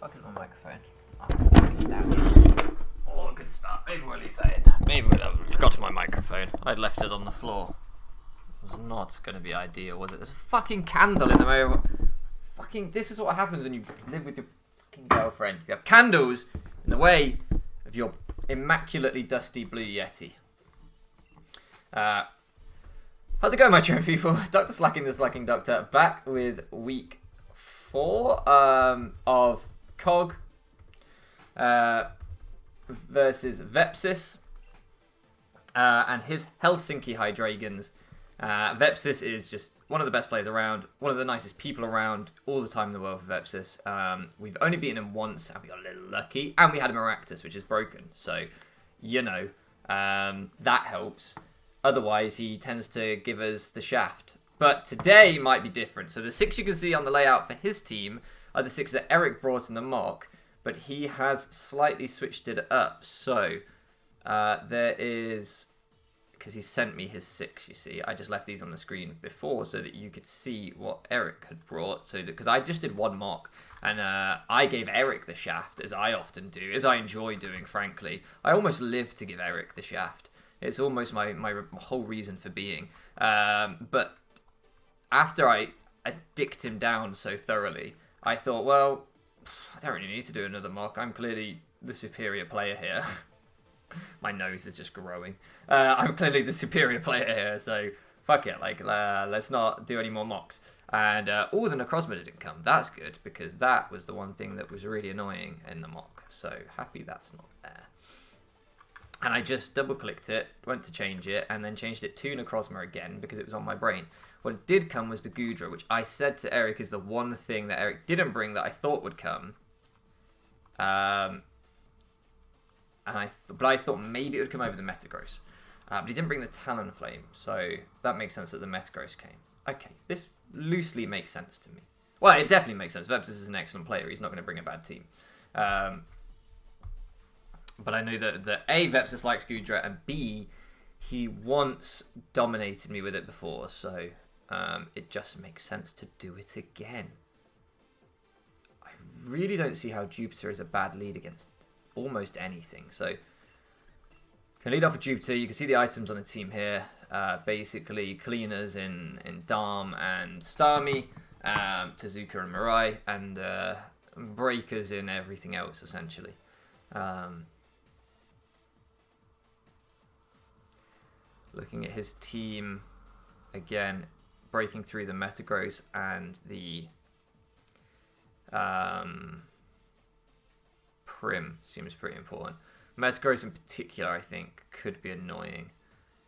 fuck is my microphone? Oh, good start. Maybe we'll leave that in. Maybe we'll have got to my microphone. I'd left it on the floor. It was not going to be ideal, was it? There's a fucking candle in the middle. Fucking, this is what happens when you live with your fucking girlfriend. You have candles in the way of your immaculately dusty blue Yeti. How's it going, my trim people? Dr. Slacking the Slacking Doctor, back with week 4 of COG versus Vepsis and his Helsinki Hydreigans. Vepsis is just one of the best players around, one of the nicest people around, all the time in the world for Vepsis. We've only beaten him once, and we got a little lucky, and we had a Maractus, which is broken, so, you know, that helps. Otherwise, he tends to give us the shaft. But today might be different. So the 6 you can see on the layout for his team are the 6 that Eric brought in the mock, but he has slightly switched it up. So there is, because he sent me his 6, you see. I just left these on the screen before so that you could see what Eric had brought. So because I just did one mock, and I gave Eric the shaft, as I often do, as I enjoy doing, frankly. I almost live to give Eric the shaft. It's almost my whole reason for being. But after I dicked him down so thoroughly, I thought, well, I don't really need to do another mock. I'm clearly the superior player here. My nose is just growing. I'm clearly the superior player here, so fuck it. Like, let's not do any more mocks. And the Necrozma didn't come. That's good, because that was the one thing that was really annoying in the mock. So happy that's not there. And I just double-clicked it, went to change it, and then changed it to Necrozma again because it was on my brain. What did come was the Gudra, which I said to Eric is the one thing that Eric didn't bring that I thought would come. But I thought maybe it would come over the Metagross. But he didn't bring the Talonflame, so that makes sense that the Metagross came. Okay, this loosely makes sense to me. Well, it definitely makes sense. Vepsis is an excellent player. He's not going to bring a bad team. But I know that A, Vepsis likes Gudra, and B, he once dominated me with it before, so it just makes sense to do it again. I really don't see how Jupiter is a bad lead against almost anything. So, can lead off with Jupiter. You can see the items on the team here. Basically, cleaners in Darm and Starmie, Tezuka and Mirai, and breakers in everything else, essentially. Looking at his team, again, breaking through the Metagross and the Prim seems pretty important. Metagross in particular, I think, could be annoying.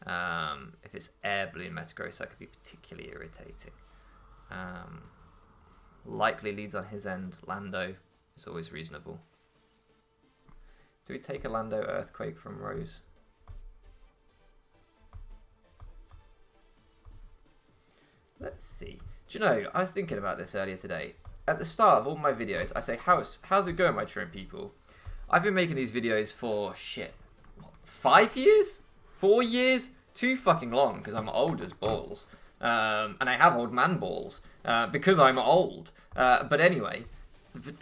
If it's Air Balloon Metagross, that could be particularly irritating. Likely leads on his end. Lando is always reasonable. Do we take a Lando Earthquake from Rose? Let's see. Do you know, I was thinking about this earlier today. At the start of all my videos, I say, how's it going, my trim people? I've been making these videos for, what, 5 years? 4 years? Too fucking long, because I'm old as balls. And I have old man balls, because I'm old. But anyway,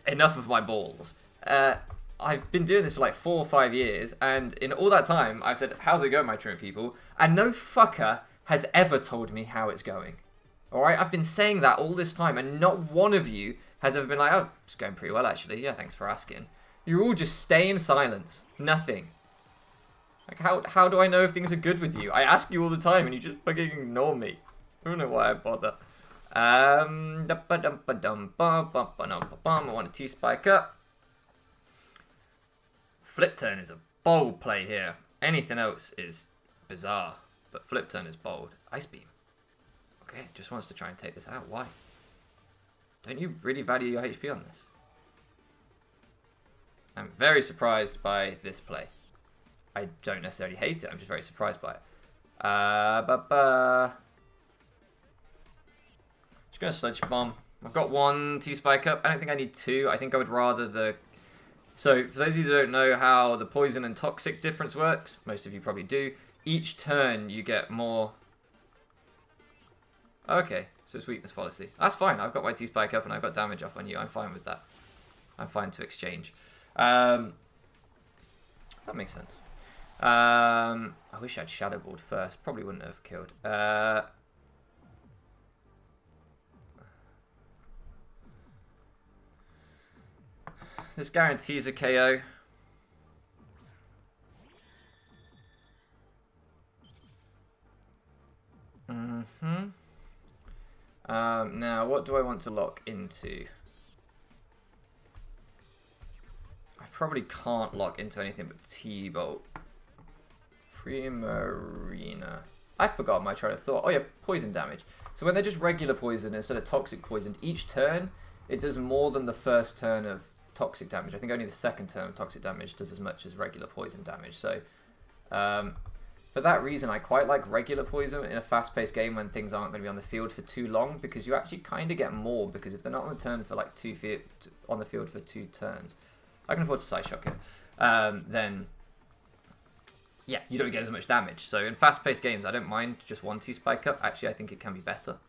enough of my balls. I've been doing this for like 4 or 5 years, and in all that time, I've said, how's it going, my trim people? And no fucker has ever told me how it's going. Alright, I've been saying that all this time, and not one of you has ever been like, oh, it's going pretty well, actually. Yeah, thanks for asking. You all just stay in silence. Nothing. Like, how do I know if things are good with you? I ask you all the time, and you just fucking ignore me. I don't know why I bother. I want a T-Spike up. Flip Turn is a bold play here. Anything else is bizarre, but Flip Turn is bold. Ice Beam. Okay, just wants to try and take this out. Why? Don't you really value your HP on this? I'm very surprised by this play. I don't necessarily hate it. I'm just very surprised by it. Just going to Sludge Bomb. I've got 1 T-Spike up. I don't think I need 2. I think I would rather the... So, for those of you who don't know how the poison and toxic difference works, most of you probably do, each turn you get more... Okay, so it's weakness policy. That's fine. I've got my T-Spike up and I've got damage off on you. I'm fine with that. I'm fine to exchange. That makes sense. I wish I'd Shadow Balled first. Probably wouldn't have killed. This guarantees a KO. Now, what do I want to lock into? I probably can't lock into anything but T-Bolt. Primarina. I forgot my train of thought. Oh yeah, poison damage. So when they're just regular poison instead of toxic poisoned, each turn it does more than the first turn of toxic damage. I think only the second turn of toxic damage does as much as regular poison damage. So for that reason, I quite like regular poison in a fast-paced game when things aren't going to be on the field for too long, because you actually kind of get more, because if they're not on the turn for like on the field for 2 turns, I can afford to side shock it. Then yeah, you don't get as much damage. So in fast-paced games, I don't mind just 1-2 spike up. Actually, I think it can be better.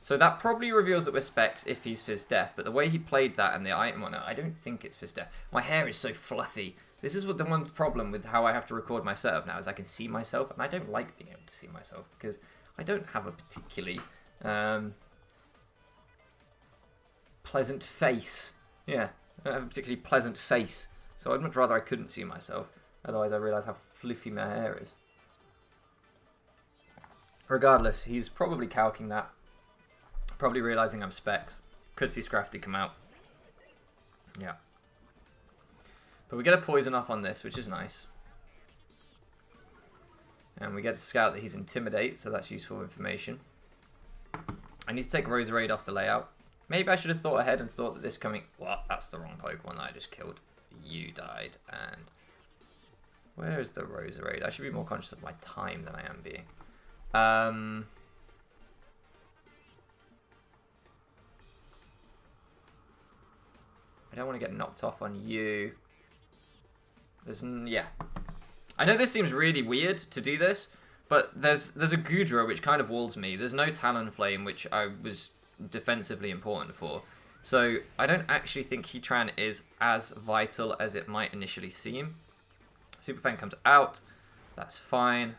So that probably reveals that we're specs if he's Fizz Def, but the way he played that and the item on it, I don't think it's Fizz Def. My hair is so fluffy. This is what the one problem with how I have to record my setup now, is I can see myself, and I don't like being able to see myself because I don't have a particularly pleasant face. Yeah, I don't have a particularly pleasant face, so I'd much rather I couldn't see myself. Otherwise I realise how fluffy my hair is. Regardless, he's probably calcing that. Probably realising I'm specs. Could see Scrafty come out. Yeah. But we get a poison off on this, which is nice. And we get to scout that he's Intimidate, so that's useful information. I need to take Roserade off the layout. Maybe I should have thought ahead and thought that this coming... Well, that's the wrong Pokemon that I just killed. You died, and... Where is the Roserade? I should be more conscious of my time than I am being. I don't want to get knocked off on you. Yeah. I know this seems really weird to do this, but there's a Goodra which kind of walls me. There's no Talonflame, which I was defensively important for. So I don't actually think Heatran is as vital as it might initially seem. Super Fang comes out. That's fine.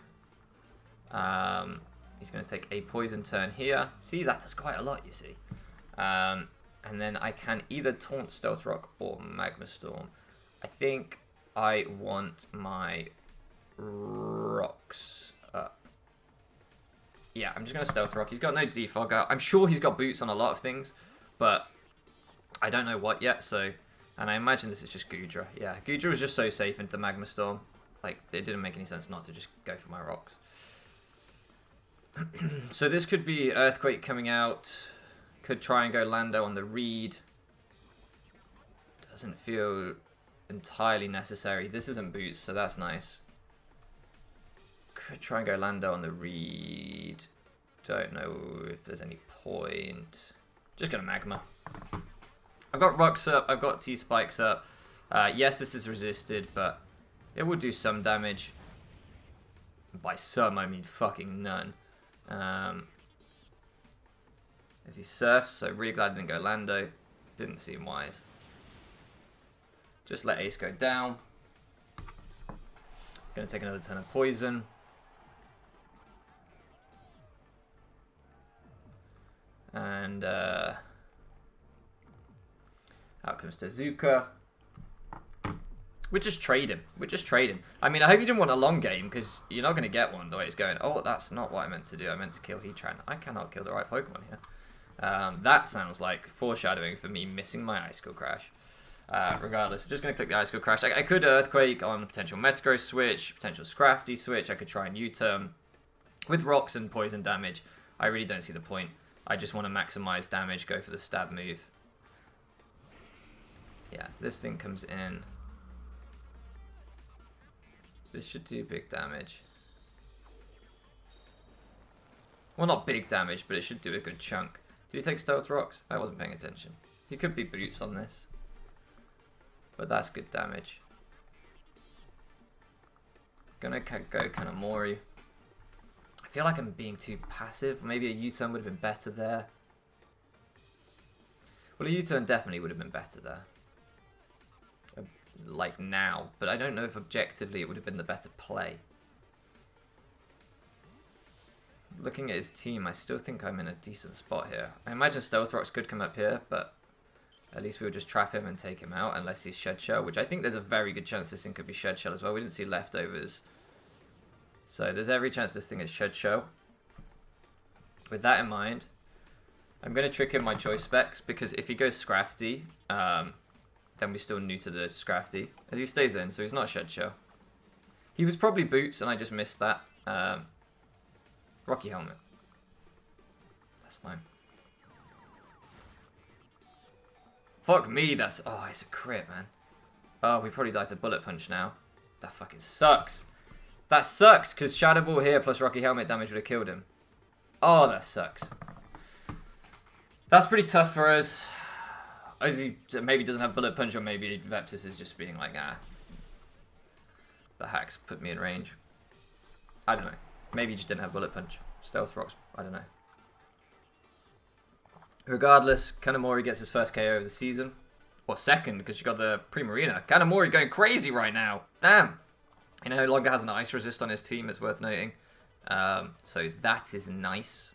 He's going to take a poison turn here. See, that does quite a lot, you see. And then I can either taunt Stealth Rock or Magma Storm. I think I want my rocks up. Yeah, I'm just going to Stealth Rock. He's got no Defogger. I'm sure he's got boots on a lot of things, but I don't know what yet, so... And I imagine this is just Goodra. Yeah, Goodra was just so safe into Magma Storm. Like, it didn't make any sense not to just go for my rocks. So this could be Earthquake coming out. Could try and go Lando on the read. Doesn't feel entirely necessary. This isn't boots, so that's nice. Could try and go Lando on the read. Don't know if there's any point. Just gonna Magma. I've got rocks up, I've got T-Spikes up. Yes, this is resisted, but it will do some damage. By some, I mean fucking none. As he surfs, so really glad I didn't go Lando. Didn't seem wise. Just let Ace go down. Gonna take another turn of poison. And out comes Tezuka. We just trade him. I mean, I hope you didn't want a long game, because you're not going to get one the way it's going. Oh, that's not what I meant to do. I meant to kill Heatran. I cannot kill the right Pokemon here. That sounds like foreshadowing for me missing my Icicle Crash. Regardless, I'm just going to click the Icicle Crash. I could Earthquake on a potential Metagross switch, potential Scrafty switch. I could try and U-turn. With rocks and poison damage, I really don't see the point. I just want to maximize damage, go for the stab move. Yeah, this thing comes in. This should do big damage. Well, not big damage, but it should do a good chunk. Did he take Stealth Rocks? I wasn't paying attention. He could be boots on this. But that's good damage. Gonna go Kanamori. I feel like I'm being too passive. Maybe a U-turn would have been better there. Well, a U-turn definitely would have been better there. Like now. But I don't know if objectively it would have been the better play. Looking at his team, I still think I'm in a decent spot here. I imagine Stealth Rocks could come up here, but at least we'll just trap him and take him out, unless he's Shed Shell, which I think there's a very good chance this thing could be Shed Shell as well. We didn't see leftovers. So there's every chance this thing is Shed Shell. With that in mind, I'm going to trick in my choice specs, because if he goes Scrafty, then we're still new to the Scrafty, as he stays in, so he's not Shed Shell. He was probably Boots, and I just missed that. Rocky Helmet. That's fine. Fuck me, that's... Oh, it's a crit, man. Oh, we probably died to Bullet Punch now. That fucking sucks. That sucks, because Shadow Ball here plus Rocky Helmet damage would have killed him. Oh, that sucks. That's pretty tough for us. As he maybe doesn't have Bullet Punch, or maybe Vepsis is just being like, ah. The hacks put me in range. I don't know. Maybe he just didn't have Bullet Punch. Stealth Rocks, I don't know. Regardless, Kanamori gets his first KO of the season. Or second, because you got the Primarina. Kanamori going crazy right now. Damn. He no longer has an ice resist on his team, it's worth noting. So that is nice.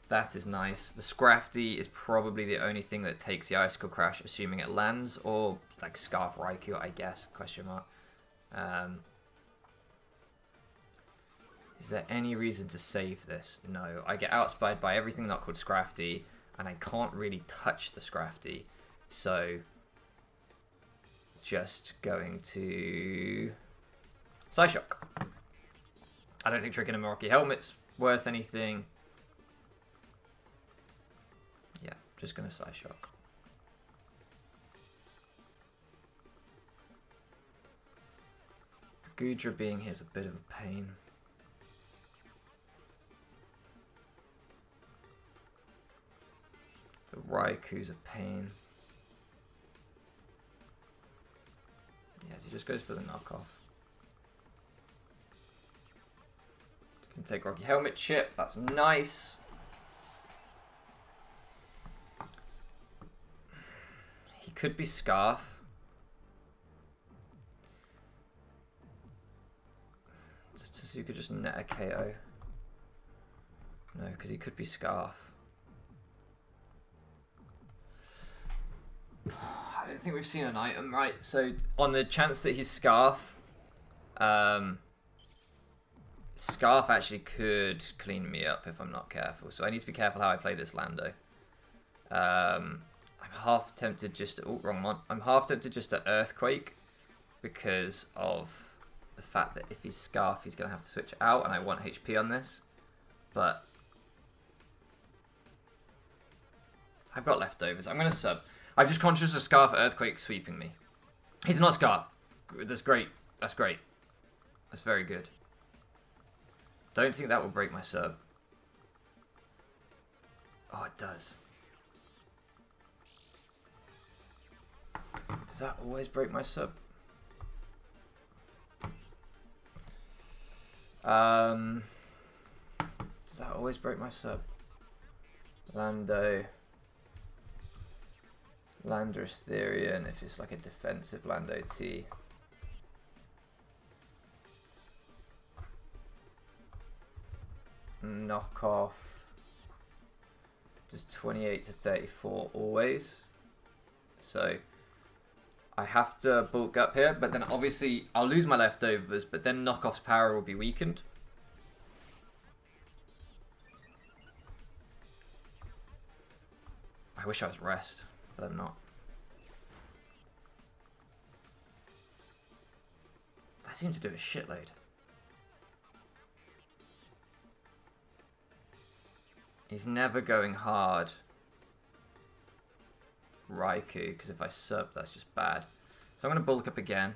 That is nice. The Scrafty is probably the only thing that takes the Icicle Crash, assuming it lands. Or like Scarf Raikou, I guess. Question mark. Is there any reason to save this? No. I get outspied by everything not called Scrafty, and I can't really touch the Scrafty. So, just going to Psyshock. I don't think tricking a Rocky Helmet's worth anything. Yeah, just going to Psyshock. Goodra being here is a bit of a pain. The Raikou's a pain. Yes, he just goes for the knockoff. He's going to take Rocky Helmet chip. That's nice. He could be Scarf. So you could just net a KO. No, because he could be Scarf. I don't think we've seen an item, right? So on the chance that he's Scarf, Scarf actually could clean me up if I'm not careful. So I need to be careful how I play this Lando. I'm half tempted just to... Oh, wrong one. I'm half tempted just to Earthquake because of the fact that if he's Scarf, he's going to have to switch out, and I want HP on this. But I've got leftovers. I'm going to sub. I'm just conscious of Scarf Earthquake sweeping me. He's not Scarf. That's great. That's great. That's very good. Don't think that will break my sub. Oh, it does. Does that always break my sub? Does that always break my sub? Lando. Landorus Therian, if it's like a defensive Lando T. Knockoff. Does 28 to 34 always. So I have to bulk up here, but then obviously I'll lose my leftovers, but then knockoff's power will be weakened. I wish I was rest, but I'm not. That seems to do a shitload. He's never going hard Raikou, because if I sub, that's just bad. So I'm going to bulk up again.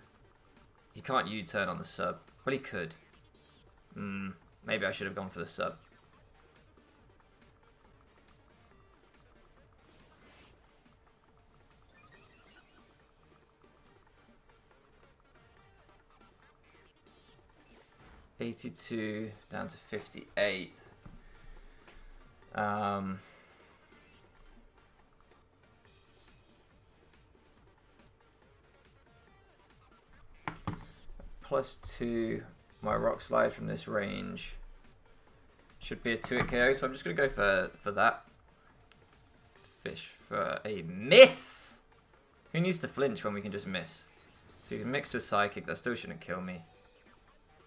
He can't U-turn on the sub. Well, he could. Maybe I should have gone for the sub. $82 down to 58. +2. My Rock Slide from this range should be a 2-hit KO, so I'm just going to go for that. Fish for a miss! Who needs to flinch when we can just miss? So you can mix with Psychic, that still shouldn't kill me.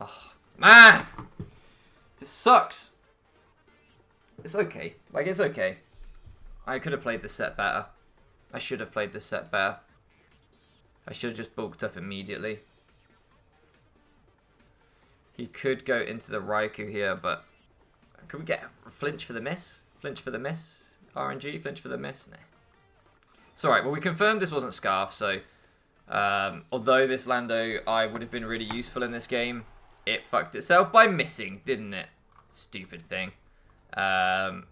Oh, man! This sucks! It's okay. Like, it's okay. I could have played this set better. I should have played this set better. I should have just bulked up immediately. He could go into the Raikou here, but... Could we get a flinch for the miss? Flinch for the miss? RNG? Flinch for the miss? Nah. It's alright. Well, we confirmed this wasn't Scarf, so... although this Lando I would have been really useful in this game, it fucked itself by missing, didn't it? Stupid thing. Oh,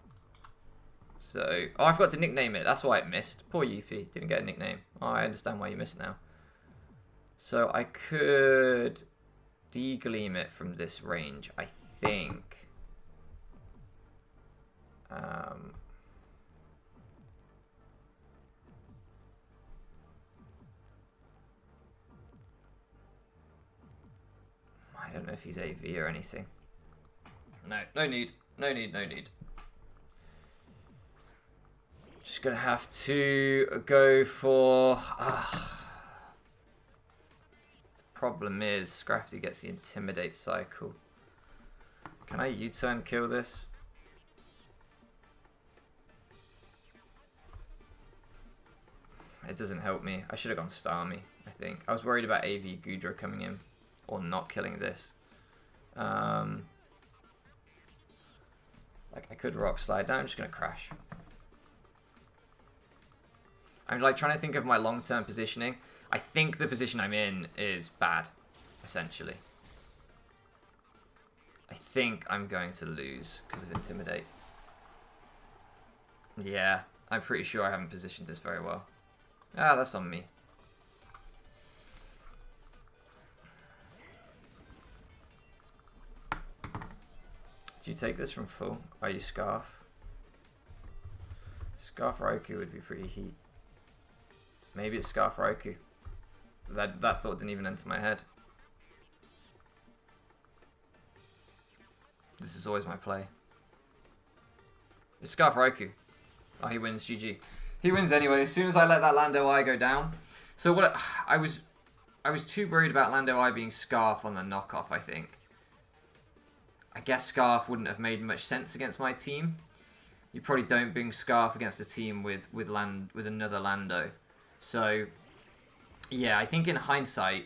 I forgot to nickname it. That's why it missed. Poor Yuffie. Didn't get a nickname. Oh, I understand why you missed now. So I could de-gleam it from this range, I think. I don't know if he's AV or anything. No, no need. No need, no need. Just gonna have to go for... The problem is, Scrafty gets the Intimidate cycle. Can I U-turn kill this? It doesn't help me. I should have gone Starmie, I think. I was worried about AV Goodra coming in. Or not killing this. Like, I could Rock Slide. No, I'm just going to crash. I'm like trying to think of my long-term positioning. I think the position I'm in is bad, essentially. I think I'm going to lose because of Intimidate. Yeah, I'm pretty sure I haven't positioned this very well. Ah, that's on me. Do you take this from full? Are you Scarf? Scarf Raikou would be pretty heat. Maybe it's Scarf Raikou. That thought didn't even enter my head. This is always my play. It's Scarf Raikou. Oh, he wins. GG. He wins anyway. As soon as I let that Lando Eye go down. So what? I was too worried about Lando Eye being Scarf on the knockoff, I think. I guess Scarf wouldn't have made much sense against my team. You probably don't bring Scarf against a team with another Lando. So, yeah, I think in hindsight,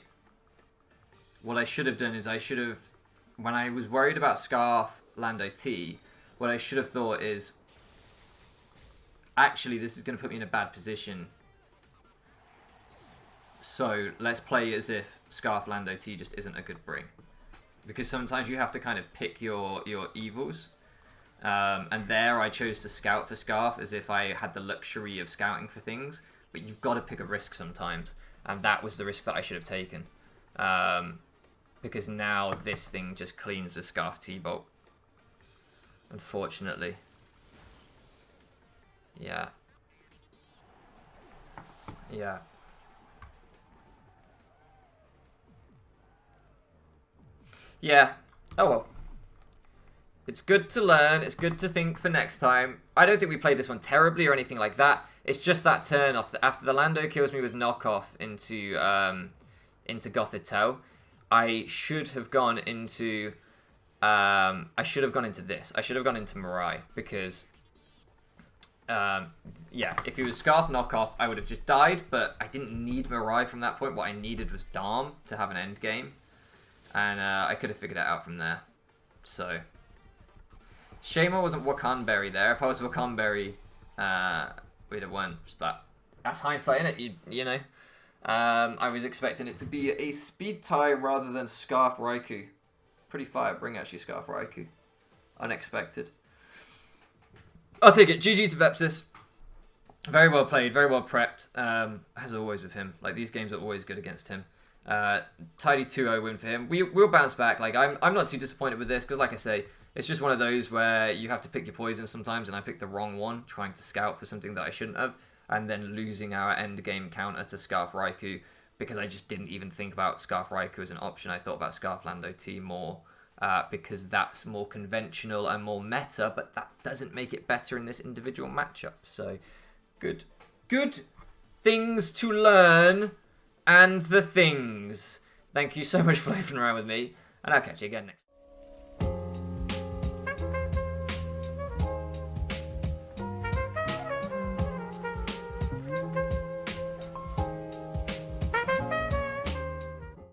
what I should have done is when I was worried about Scarf Lando T, what I should have thought is, actually, this is going to put me in a bad position. So, let's play as if Scarf Lando T just isn't a good bring. Because sometimes you have to kind of pick your evils. And there I chose to scout for Scarf as if I had the luxury of scouting for things. But you've got to pick a risk sometimes. And that was the risk that I should have taken. Because now this thing just cleans the Scarf T-Bolt. Unfortunately. Yeah. Yeah. Yeah. Oh well. It's good to learn. It's good to think for next time. I don't think we played this one terribly or anything like that. It's just that turn off. After the Lando kills me with knockoff into Gothitelle, I should have gone into this. I should have gone into Mirai because yeah, if he was Scarf knockoff, I would have just died, but I didn't need Mirai from that point. What I needed was Dharm to have an end game. And I could have figured it out from there. So, shame I wasn't Wakanberry there. If I was Wakanberry, we'd have won. But that's hindsight, innit? You know. I was expecting it to be a speed tie rather than Scarf Raikou. Pretty fire bring, actually, Scarf Raikou. Unexpected. I'll take it. GG to Vepsis. Very well played, very well prepped. As always with him. Like, these games are always good against him. Tidy 2-0 win for him. We'll bounce back. Like, I'm not too disappointed with this because, like I say, it's just one of those where you have to pick your poison sometimes, and I picked the wrong one, trying to scout for something that I shouldn't have, and then losing our end game counter to Scarf Raikou because I just didn't even think about Scarf Raikou as an option. I thought about Scarf Lando T more because that's more conventional and more meta, but that doesn't make it better in this individual matchup. So good things to learn and the things. Thank you so much for loafing around with me, and I'll catch you again next time.